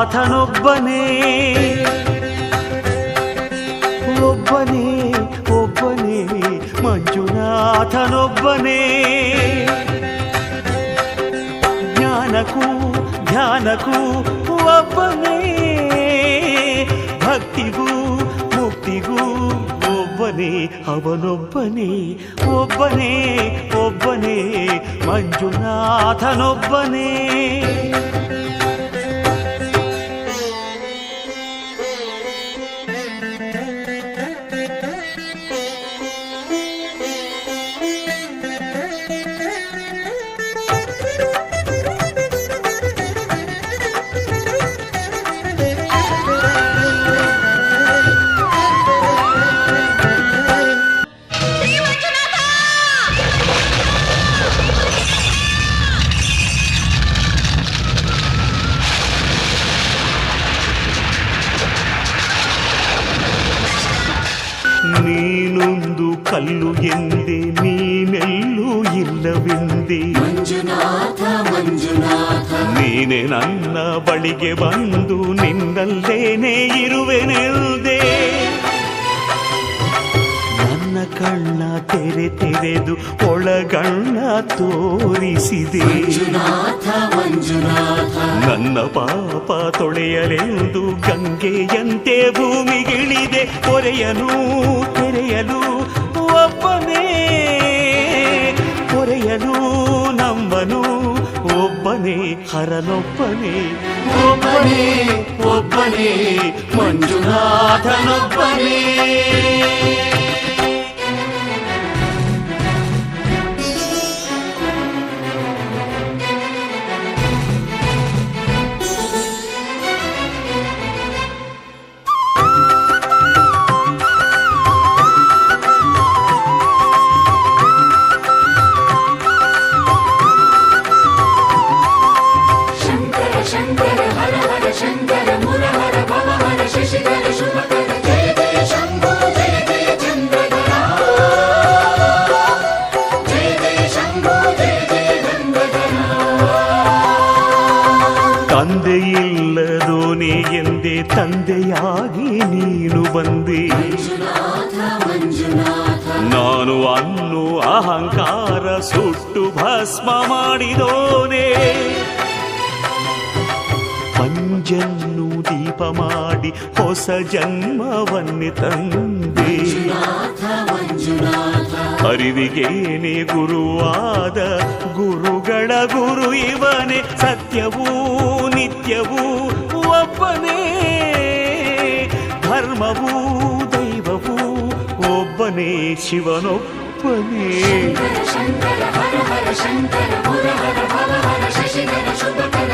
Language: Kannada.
ಮಂಜುನಾಥನೊಬ್ಬನೇ ಒಬ್ಬನೇ ಒಬ್ಬನೇ ಮಂಜುನಾಥನೊಬ್ಬನೇ ಜ್ಞಾನಕ್ಕೂ ಧ್ಯಾನಕ್ಕೂ ಒಬ್ಬನೇ ಭಕ್ತಿಗೂ ಮುಕ್ತಿಗೂ ಒಬ್ಬನೇ ಅವನೊಬ್ಬನೇ ಒಬ್ಬನೇ ಒಬ್ಬನೇ ಮಂಜುನಾಥನೊಬ್ಬನೇ ನೀನೊಂದು ಕಲ್ಲು ಎಂದೆ ನೀನೆಲ್ಲೂ ಇಲ್ಲವೆಂದೆ ಮಂಜುನಾಥ ಮಂಜುನಾಥ ನೀನೆ ನನ್ನ ಬಳಿಗೆ ಬಂದು ನಿನ್ನಲ್ಲೇನೆ ಇರುವೆನೆಂದೆ ನನ್ನ ಕಣ್ಣ ತೆರೆದು ಒಳಗಣ್ಣ ತೋರಿಸಿದೆ ಮಂಜುನಾಥ ಮಂಜುನಾಥ ನನ್ನ ಪಾಪ ತೊಳೆಯಲೆಂದು ಗಂಗೆಯಂತೆ ಭೂಮಿಗಿಳಿದೆ ಹೊರೆಯಲು ತೆರೆಯಲು ಒಬ್ಬನೇ ಹೊರೆಯಲು ನಂಬನು ಒಬ್ಬನೇ ಹರನೊಬ್ಬನೇ ಒಬ್ಬನೇ ಒಬ್ಬನೇ ಮಂಜುನಾಥನೊಬ್ಬನೇ ಶಂಕರ ಹರ ಹರ ಶಂಕರ ಮುರಹರ ಭವಹರ ಶಶಿಧರ ಶುಭಕರ ಜಯ ಜಯ ಶಂಭೋ ಜಯ ಜಯ ಚಂದ್ರಧರ ಜಯ ಜಯ ಶಂಭೋ ಜಯ ಜಯ ಗಂಗಾಧರ ತಂದೆಯಿಲ್ಲದೋನೆ ಎಂದೇ ತಂದೆಯಾಗಿ ನೀನು ಬಂದೆ ಮಂಜುನಾಥ ಮಂಜುನಾಥ ನಾನು ಅನ್ನು ಅಹಂಕಾರ ಸುಟ್ಟು ಭಸ್ಮ ಮಾಡಿದೋನೆ ಪಂಜನ್ನು ದೀಪ ಮಾಡಿ ಹೊಸ ಜನ್ಮವನ್ನೇ ತಂದೆ ಮಂಜುನಾಥ ಮಂಜುನಾಥ ಅರಿವಿಗೇನೆ ಗುರುವಾದ ಗುರುಗಳ ಗುರು ಇವನೇ ಸತ್ಯವೂ ನಿತ್ಯವೂ ಒಬ್ಬನೇ ಧರ್ಮವೂ ದೈವವೂ ಒಬ್ಬನೇ ಶಿವನೊಬ್ಬನೇ ಶಂಕರ ಹರ ಹರ ಶಂಕರ ಮುರಹರ ಭವಹರ ಶಶಿಧರ ಶುಭಕರ